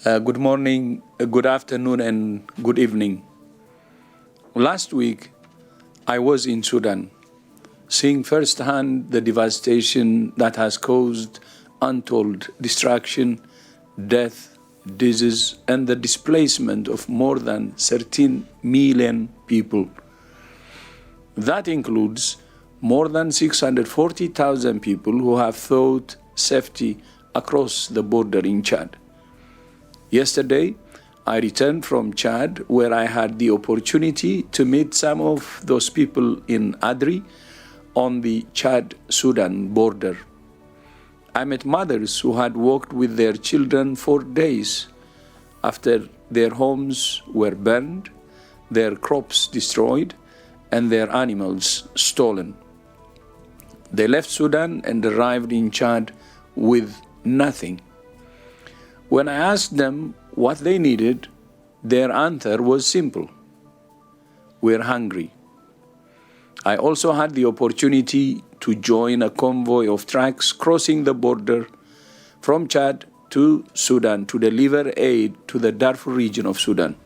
Good morning, good afternoon, and good evening. Last week, I was in Sudan, seeing firsthand the devastation that has caused untold destruction, death, disease, and the displacement of more than 13 million people. That includes more than 640,000 people who have sought safety across the border in Chad. Yesterday, I returned from Chad, where I had the opportunity to meet some of those people in Adri on the Chad-Sudan border. I met mothers who had walked with their children for days after their homes were burned, their crops destroyed, and their animals stolen. They left Sudan and arrived in Chad with nothing. When I asked them what they needed, their answer was simple: we're hungry. I also had the opportunity to join a convoy of trucks crossing the border from Chad to Sudan to deliver aid to the Darfur region of Sudan,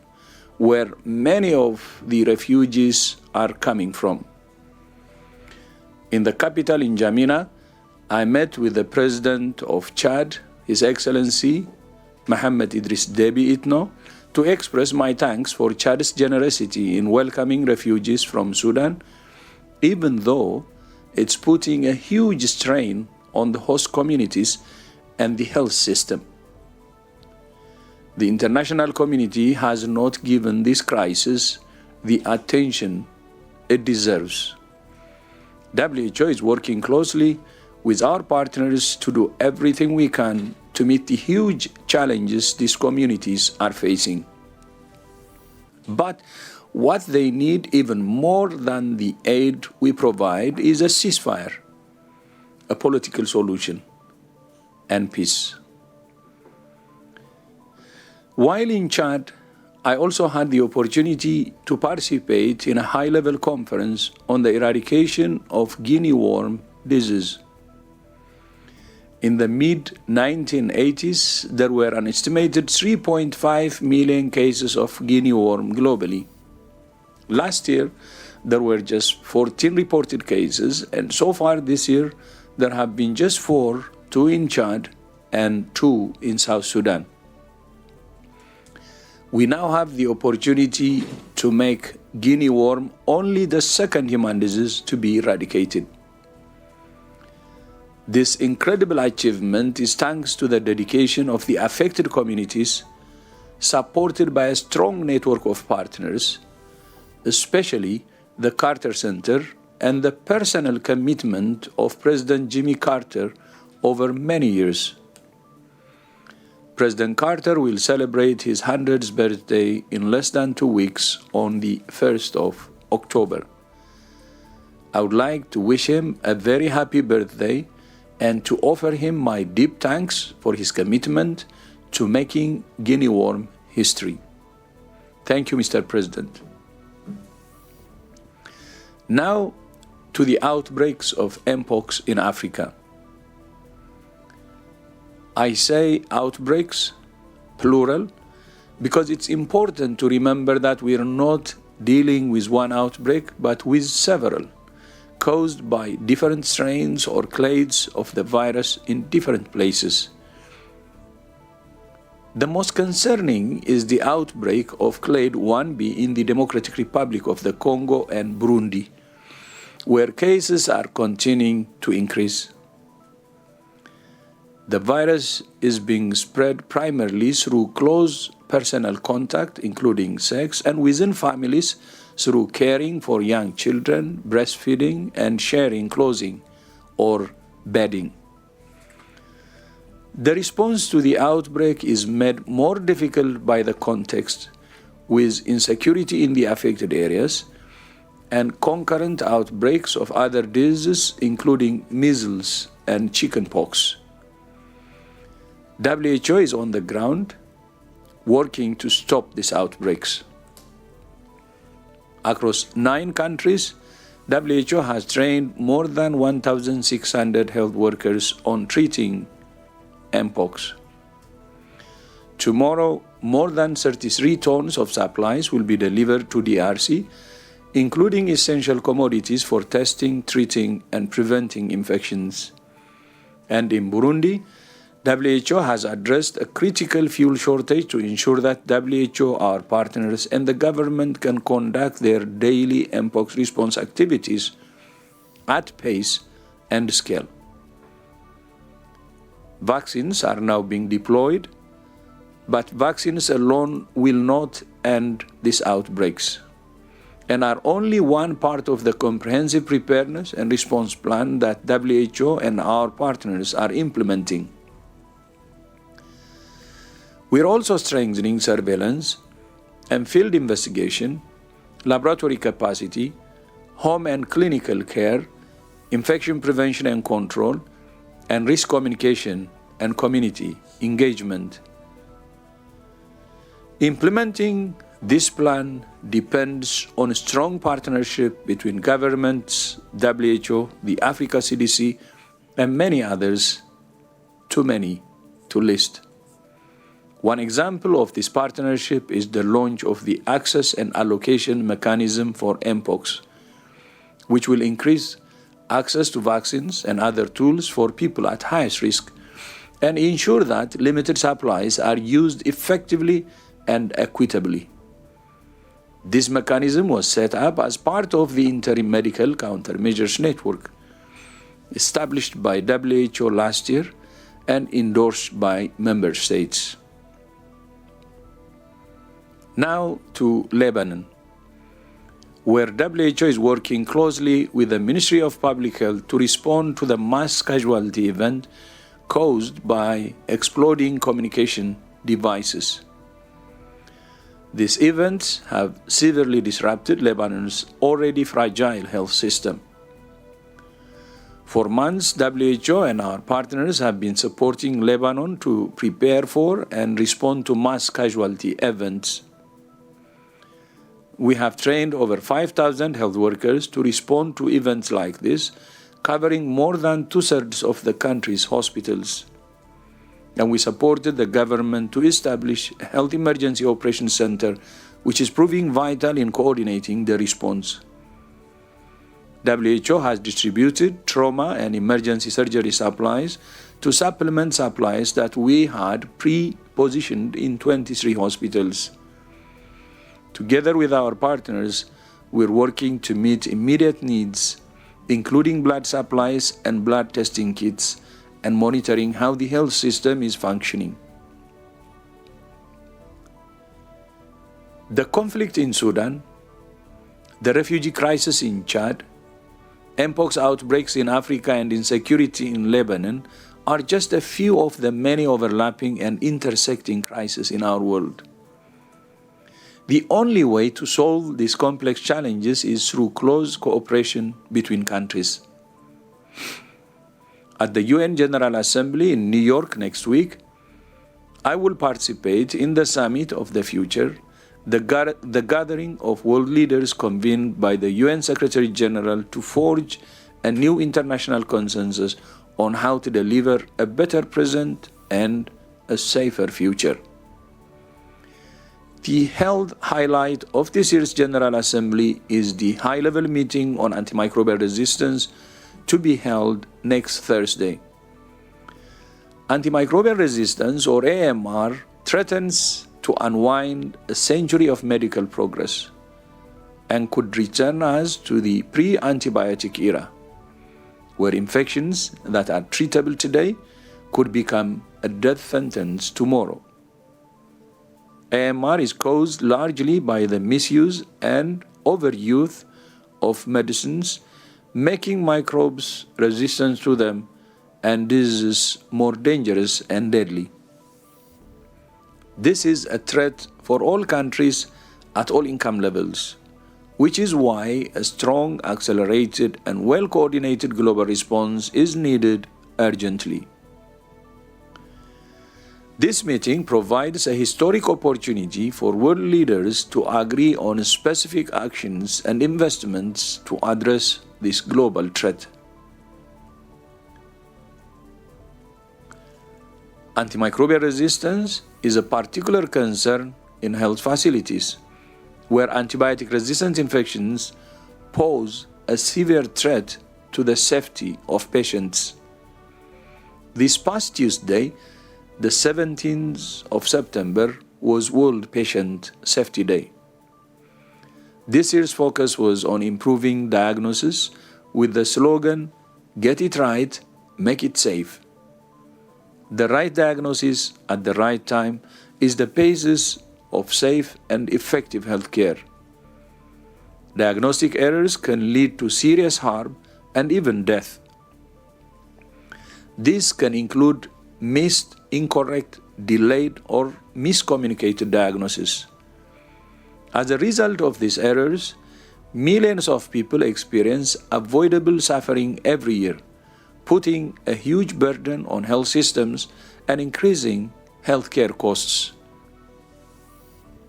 where many of the refugees are coming from. In the capital, in N'Djamena, I met with the President of Chad, His Excellency Mohamed Idris Deby Itno, to express my thanks for Chad's generosity in welcoming refugees from Sudan, even though it's putting a huge strain on the host communities and the health system. The international community has not given this crisis the attention it deserves. WHO is working closely with our partners to do everything we can to meet the huge challenges these communities are facing. But what they need even more than the aid we provide is a ceasefire, a political solution, and peace. While in Chad, I also had the opportunity to participate in a high-level conference on the eradication of Guinea worm disease. In the mid-1980s, there were an estimated 3.5 million cases of Guinea worm globally. Last year, there were just 14 reported cases, and so far this year, there have been just 4, 2 in Chad and 2 in South Sudan. We now have the opportunity to make Guinea worm only the second human disease to be eradicated. This incredible achievement is thanks to the dedication of the affected communities, supported by a strong network of partners, especially the Carter Center and the personal commitment of President Jimmy Carter over many years. President Carter will celebrate his 100th birthday in less than 2 weeks on the 1st of October. I would like to wish him a very happy birthday and to offer him my deep thanks for his commitment to making Guinea worm history. Thank you, Mr. President. Now to the outbreaks of Mpox in Africa. I say outbreaks, plural, because it's important to remember that we are not dealing with one outbreak, but with several, caused by different strains or clades of the virus in different places. The most concerning is the outbreak of clade 1b in the Democratic Republic of the Congo and Burundi, where cases are continuing to increase. The virus is being spread primarily through close personal contact, including sex, and within families through caring for young children, breastfeeding, and sharing clothing or bedding. The response to the outbreak is made more difficult by the context, with insecurity in the affected areas and concurrent outbreaks of other diseases, including measles and chickenpox. WHO is on the ground working to stop these outbreaks. Across 9 countries, WHO has trained more than 1,600 health workers on treating Mpox. Tomorrow, more than 33 tons of supplies will be delivered to DRC, including essential commodities for testing, treating, and preventing infections. And in Burundi, WHO has addressed a critical fuel shortage to ensure that WHO, our partners, and the government can conduct their daily Mpox response activities at pace and scale. Vaccines are now being deployed, but vaccines alone will not end these outbreaks and are only one part of the comprehensive preparedness and response plan that WHO and our partners are implementing. We're also strengthening surveillance and field investigation, laboratory capacity, home and clinical care, infection prevention and control, and risk communication and community engagement. Implementing this plan depends on a strong partnership between governments, WHO, the Africa CDC, and many others, too many to list. One example of this partnership is the launch of the access and allocation mechanism for Mpox, which will increase access to vaccines and other tools for people at highest risk and ensure that limited supplies are used effectively and equitably. This mechanism was set up as part of the Interim Medical Countermeasures Network, established by WHO last year and endorsed by member states. Now to Lebanon, where WHO is working closely with the Ministry of Public Health to respond to the mass casualty event caused by exploding communication devices. These events have severely disrupted Lebanon's already fragile health system. For months, WHO and our partners have been supporting Lebanon to prepare for and respond to mass casualty events. We have trained over 5,000 health workers to respond to events like this, covering more than two-thirds of the country's hospitals. And we supported the government to establish a Health Emergency Operations Center, which is proving vital in coordinating the response. WHO has distributed trauma and emergency surgery supplies to supplement supplies that we had pre-positioned in 23 hospitals. Together with our partners, we're working to meet immediate needs, including blood supplies and blood testing kits, and monitoring how the health system is functioning. The conflict in Sudan, the refugee crisis in Chad, Mpox outbreaks in Africa and insecurity in Lebanon are just a few of the many overlapping and intersecting crises in our world. The only way to solve these complex challenges is through close cooperation between countries. At the UN General Assembly in New York next week, I will participate in the Summit of the Future, the gathering of world leaders convened by the UN Secretary General to forge a new international consensus on how to deliver a better present and a safer future. The health highlight of this year's General Assembly is the high-level meeting on antimicrobial resistance to be held next Thursday. Antimicrobial resistance, or AMR, threatens to unwind a century of medical progress and could return us to the pre-antibiotic era, where infections that are treatable today could become a death sentence tomorrow. AMR is caused largely by the misuse and overuse of medicines, making microbes resistant to them and diseases more dangerous and deadly. This is a threat for all countries at all income levels, which is why a strong, accelerated, and well-coordinated global response is needed urgently. This meeting provides a historic opportunity for world leaders to agree on specific actions and investments to address this global threat. Antimicrobial resistance is a particular concern in health facilities, where antibiotic-resistant infections pose a severe threat to the safety of patients. This past Tuesday, the 17th of September, was World Patient Safety Day. This year's focus was on improving diagnosis with the slogan, "Get it right, make it safe." The right diagnosis at the right time is the basis of safe and effective healthcare. Diagnostic errors can lead to serious harm and even death. This can include missed, incorrect, delayed, or miscommunicated diagnosis. As a result of these errors, millions of people experience avoidable suffering every year, putting a huge burden on health systems and increasing healthcare costs.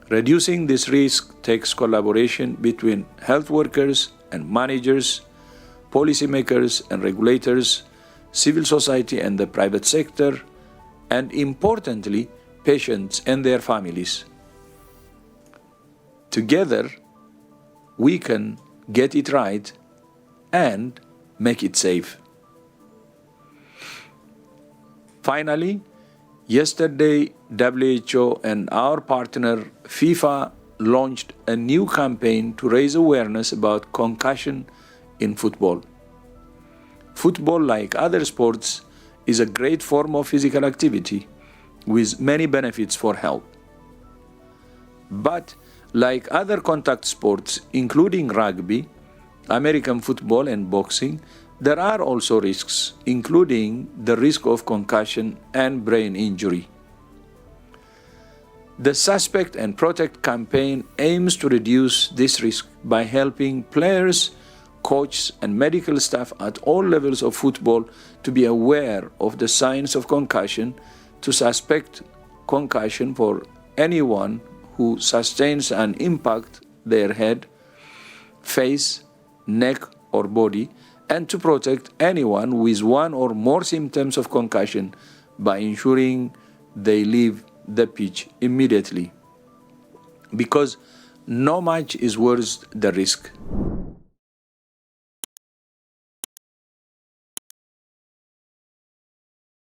Reducing this risk takes collaboration between health workers and managers, policymakers and regulators, civil society and the private sector, and importantly, patients and their families. Together, we can get it right and make it safe. Finally, yesterday, WHO and our partner FIFA launched a new campaign to raise awareness about concussion in football. Football, like other sports, is a great form of physical activity with many benefits for health. But like other contact sports, including rugby, American football, and boxing, there are also risks, including the risk of concussion and brain injury. The Suspect and Protect campaign aims to reduce this risk by helping players, coaches, and medical staff at all levels of football to be aware of the signs of concussion, to suspect concussion for anyone who sustains an impact their head, face, neck, or body, and to protect anyone with one or more symptoms of concussion by ensuring they leave the pitch immediately. Because no match is worth the risk.